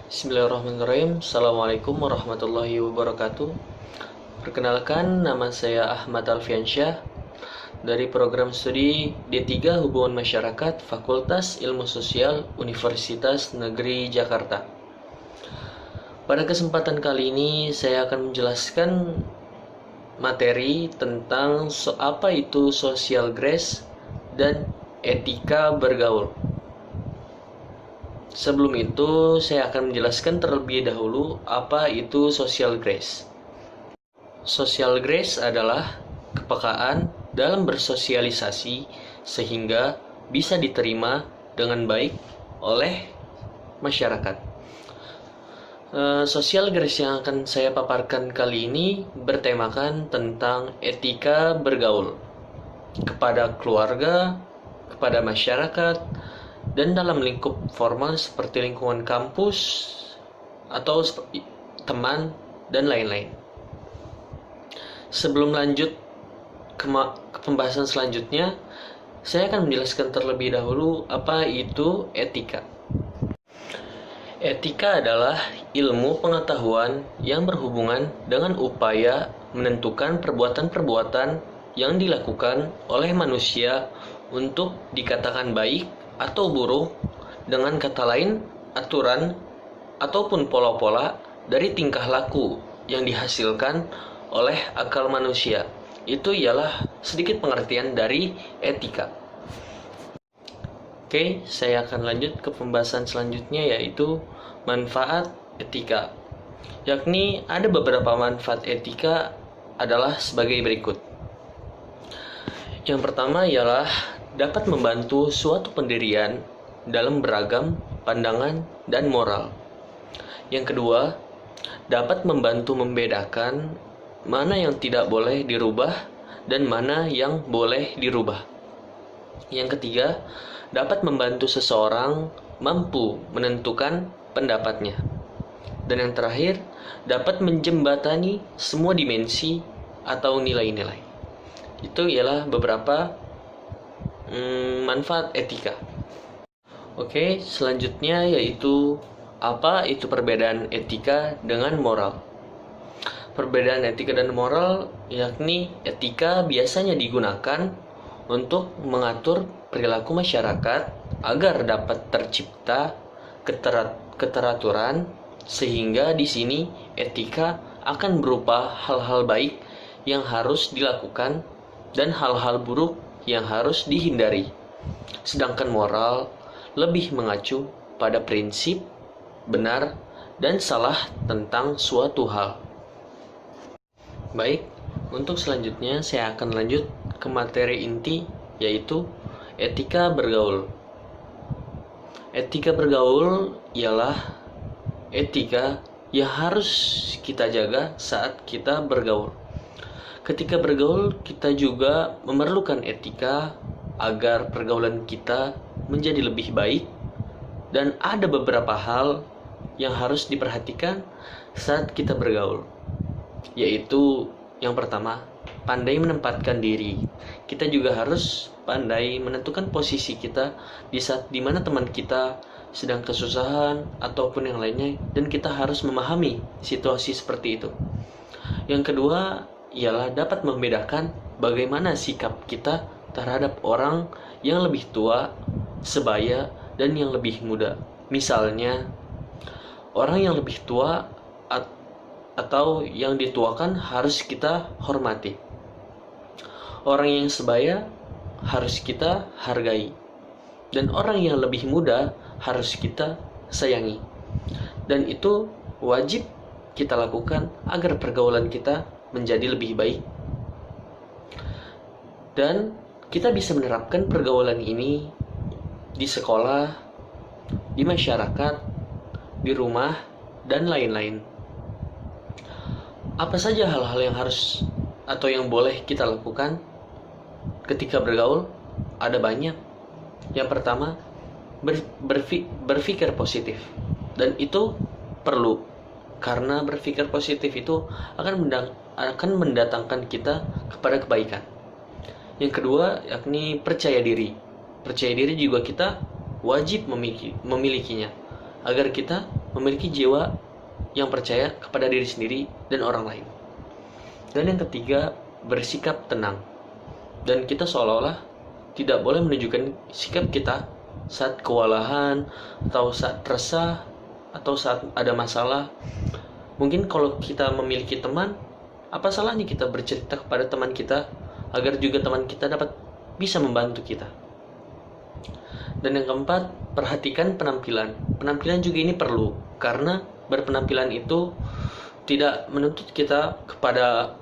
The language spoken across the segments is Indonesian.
Bismillahirrahmanirrahim. Assalamualaikum warahmatullahi wabarakatuh. Perkenalkan, nama saya Ahmad Alfiansyah dari program studi D3 Hubungan Masyarakat Fakultas Ilmu Sosial Universitas Negeri Jakarta. Pada kesempatan kali ini saya akan menjelaskan materi tentang apa itu social grace dan etika bergaul. Sebelum itu, saya akan menjelaskan terlebih dahulu apa itu social grace. Social grace adalah kepekaan dalam bersosialisasi sehingga bisa diterima dengan baik oleh masyarakat. Social grace yang akan saya paparkan kali ini bertemakan tentang etika bergaul kepada keluarga, kepada masyarakat, dan dalam lingkup formal seperti lingkungan kampus atau teman dan lain-lain. Sebelum lanjut ke pembahasan selanjutnya, saya akan menjelaskan terlebih dahulu apa itu etika. Etika adalah ilmu pengetahuan yang berhubungan dengan upaya menentukan perbuatan-perbuatan yang dilakukan oleh manusia untuk dikatakan baik atau buruk, dengan kata lain, aturan ataupun pola-pola dari tingkah laku yang dihasilkan oleh akal manusia. Itu ialah sedikit pengertian dari etika. Oke, saya akan lanjut ke pembahasan selanjutnya, yaitu manfaat etika. Yakni ada beberapa manfaat etika adalah sebagai berikut. Yang pertama ialah dapat membantu suatu pendirian dalam beragam pandangan dan moral. Yang kedua, dapat membantu membedakan mana yang tidak boleh dirubah dan mana yang boleh dirubah. Yang ketiga, dapat membantu seseorang mampu menentukan pendapatnya. Dan yang terakhir, dapat menjembatani semua dimensi atau nilai-nilai. Itu ialah beberapa manfaat etika. Oke, selanjutnya yaitu apa itu perbedaan etika dengan moral. Perbedaan etika dan moral yakni etika biasanya digunakan untuk mengatur perilaku masyarakat agar dapat tercipta keteraturan, sehingga di sini etika akan berupa hal-hal baik yang harus dilakukan dan hal-hal buruk yang harus dihindari. Sedangkan moral lebih mengacu pada prinsip benar dan salah tentang suatu hal. Baik, untuk selanjutnya saya akan lanjut ke materi inti, yaitu etika bergaul. Etika bergaul ialah etika yang harus kita jaga saat kita bergaul. Ketika bergaul, kita juga memerlukan etika agar pergaulan kita menjadi lebih baik, dan ada beberapa hal yang harus diperhatikan saat kita bergaul, yaitu yang pertama, pandai menempatkan diri. Kita juga harus pandai menentukan posisi kita di saat dimana teman kita sedang kesusahan ataupun yang lainnya, dan kita harus memahami situasi seperti itu. Yang kedua ialah dapat membedakan bagaimana sikap kita terhadap orang yang lebih tua, sebaya, dan yang lebih muda. Misalnya, orang yang lebih tua atau yang dituakan harus kita hormati. Orang yang sebaya harus kita hargai. Dan orang yang lebih muda harus kita sayangi. Dan itu wajib kita lakukan agar pergaulan kita menjadi lebih baik. Dan kita bisa menerapkan pergaulan ini di sekolah, di masyarakat, di rumah, dan lain-lain. Apa saja hal-hal yang harus atau yang boleh kita lakukan ketika bergaul? Ada banyak. Yang pertama, berpikir positif. Dan itu perlu, karena berpikir positif itu akan mendatangkan kita kepada kebaikan. Yang kedua, yakni percaya diri. Percaya diri juga kita wajib memilikinya, agar kita memiliki jiwa yang percaya kepada diri sendiri dan orang lain. Dan yang ketiga, bersikap tenang. Dan kita seolah-olah tidak boleh menunjukkan sikap kita saat kewalahan, atau saat resah, atau saat ada masalah. Mungkin kalau kita memiliki teman, apa salahnya kita bercerita kepada teman kita agar juga teman kita dapat bisa membantu kita. Dan yang keempat, perhatikan penampilan. Penampilan juga ini perlu, karena berpenampilan itu tidak menuntut kita kepada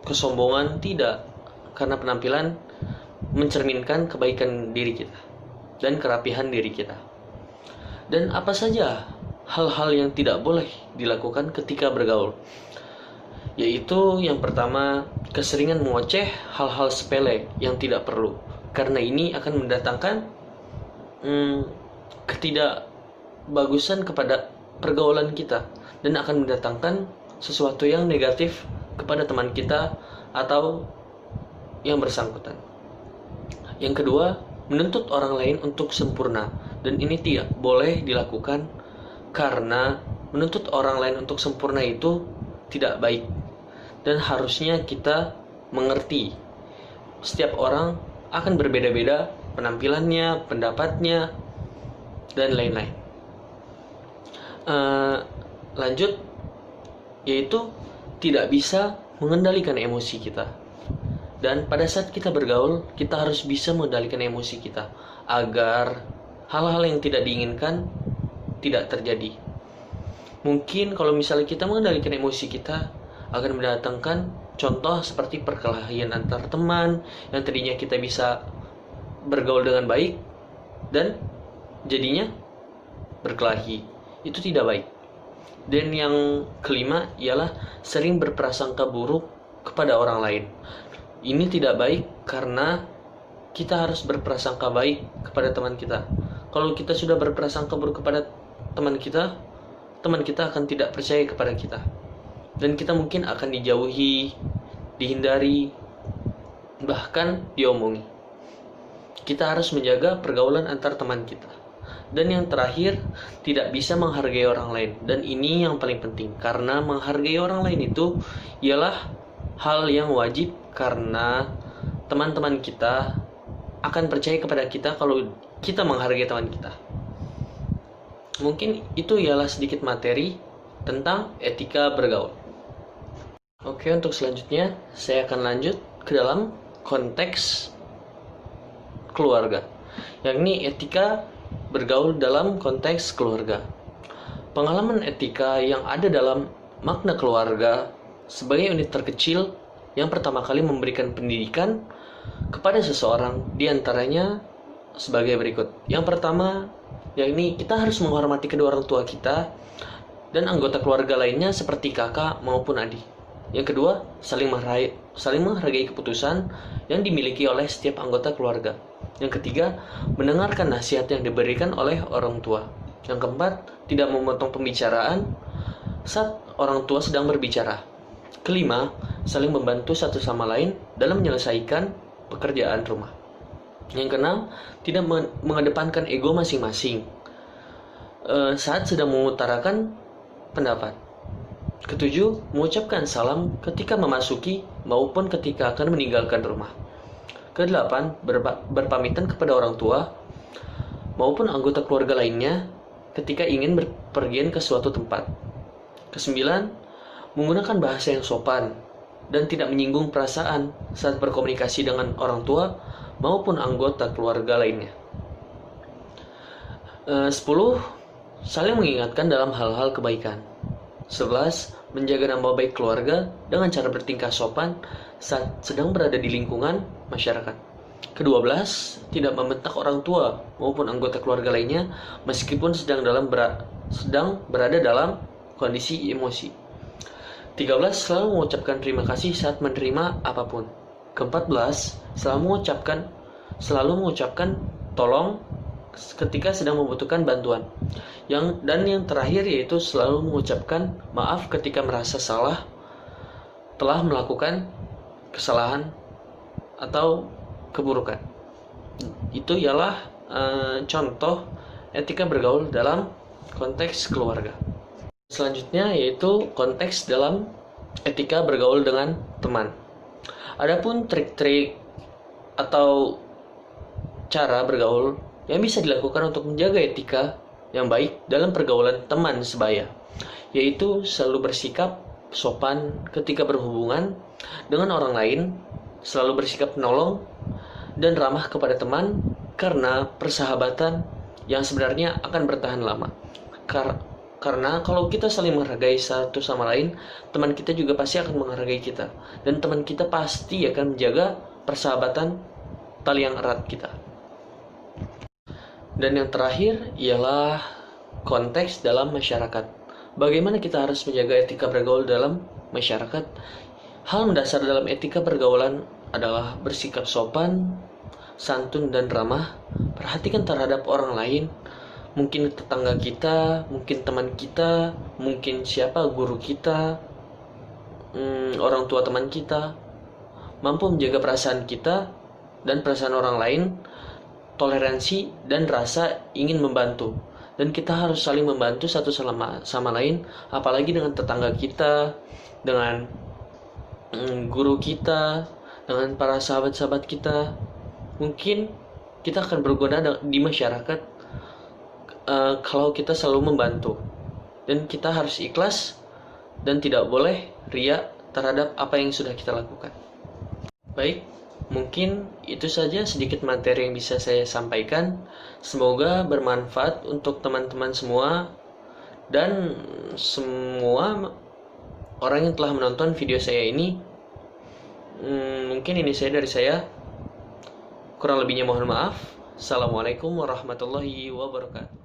kesombongan, tidak. Karena penampilan mencerminkan kebaikan diri kita dan kerapihan diri kita. Dan apa saja hal-hal yang tidak boleh dilakukan ketika bergaul, yaitu yang pertama, keseringan mengoceh hal-hal sepele yang tidak perlu, karena ini akan mendatangkan ketidakbagusan kepada pergaulan kita dan akan mendatangkan sesuatu yang negatif kepada teman kita atau yang bersangkutan. Yang kedua, menuntut orang lain untuk sempurna, dan ini tidak boleh dilakukan karena menuntut orang lain untuk sempurna itu tidak baik, dan harusnya kita mengerti setiap orang akan berbeda-beda penampilannya, pendapatnya, dan lain-lain. Lanjut, yaitu tidak bisa mengendalikan emosi kita. Dan pada saat kita bergaul, kita harus bisa mengendalikan emosi kita agar hal-hal yang tidak diinginkan tidak terjadi. Mungkin kalau misalnya kita mengendalikan emosi kita, akan mendatangkan contoh seperti perkelahian antar teman yang tadinya kita bisa bergaul dengan baik dan jadinya berkelahi. Itu tidak baik. Dan yang kelima ialah sering berprasangka buruk kepada orang lain. Ini tidak baik karena kita harus berprasangka baik kepada teman kita. Kalau kita sudah berprasangka buruk kepada teman kita akan tidak percaya kepada kita. Dan kita mungkin akan dijauhi, dihindari, bahkan diomongi. Kita harus menjaga pergaulan antar teman kita. Dan yang terakhir, tidak bisa menghargai orang lain. Dan ini yang paling penting, karena menghargai orang lain itu ialah hal yang wajib, karena teman-teman kita akan percaya kepada kita kalau kita menghargai teman kita. Mungkin itu ialah sedikit materi tentang etika bergaul. Oke, untuk selanjutnya saya akan lanjut ke dalam konteks keluarga, yakni etika bergaul dalam konteks keluarga. Pengalaman etika yang ada dalam makna keluarga sebagai unit terkecil yang pertama kali memberikan pendidikan kepada seseorang, diantaranya sebagai berikut. Yang pertama, yakni kita harus menghormati kedua orang tua kita dan anggota keluarga lainnya seperti kakak maupun adik. Yang kedua, saling menghargai keputusan yang dimiliki oleh setiap anggota keluarga. Yang ketiga, mendengarkan nasihat yang diberikan oleh orang tua. Yang keempat, tidak memotong pembicaraan saat orang tua sedang berbicara. Kelima, saling membantu satu sama lain dalam menyelesaikan pekerjaan rumah. Yang keenam, tidak mengedepankan ego masing-masing saat sedang mengutarakan pendapat. Ketujuh, mengucapkan salam ketika memasuki maupun ketika akan meninggalkan rumah. Kedelapan, berpamitan kepada orang tua maupun anggota keluarga lainnya ketika ingin berpergian ke suatu tempat. Kesembilan, menggunakan bahasa yang sopan dan tidak menyinggung perasaan saat berkomunikasi dengan orang tua maupun anggota keluarga lainnya. 10, saling mengingatkan dalam hal-hal kebaikan. 11, menjaga nama baik keluarga dengan cara bertingkah sopan saat sedang berada di lingkungan masyarakat. Ke-12, tidak membentak orang tua maupun anggota keluarga lainnya meskipun sedang berada dalam kondisi emosi. 13, selalu mengucapkan terima kasih saat menerima apapun. Ke-14, selalu mengucapkan tolong ketika sedang membutuhkan bantuan. Dan yang terakhir yaitu selalu mengucapkan maaf ketika merasa telah melakukan kesalahan atau keburukan. Itu ialah contoh etika bergaul dalam konteks keluarga. Selanjutnya yaitu konteks dalam etika bergaul dengan teman. Adapun trik-trik atau cara bergaul yang bisa dilakukan untuk menjaga etika yang baik dalam pergaulan teman sebaya, yaitu selalu bersikap sopan ketika berhubungan dengan orang lain, selalu bersikap menolong dan ramah kepada teman, karena persahabatan yang sebenarnya akan bertahan lama. Karena kalau kita saling menghargai satu sama lain, teman kita juga pasti akan menghargai kita, dan teman kita pasti akan menjaga persahabatan tali yang erat kita. Dan yang terakhir ialah konteks dalam masyarakat. Bagaimana kita harus menjaga etika bergaul dalam masyarakat? Hal mendasar dalam etika pergaulan adalah bersikap sopan, santun dan ramah, perhatikan terhadap orang lain, mungkin tetangga kita, mungkin teman kita, mungkin siapa, guru kita, orang tua teman kita, mampu menjaga perasaan kita dan perasaan orang lain, toleransi dan rasa ingin membantu. Dan kita harus saling membantu satu sama lain, apalagi dengan tetangga kita, dengan guru kita, dengan para sahabat-sahabat kita. Mungkin kita akan berguna di masyarakat kalau kita selalu membantu. Dan kita harus ikhlas dan tidak boleh riya terhadap apa yang sudah kita lakukan. Baik, mungkin itu saja sedikit materi yang bisa saya sampaikan. Semoga bermanfaat untuk teman-teman semua dan semua orang yang telah menonton video saya ini. Mungkin ini dari saya. Kurang lebihnya mohon maaf. Assalamualaikum warahmatullahi wabarakatuh.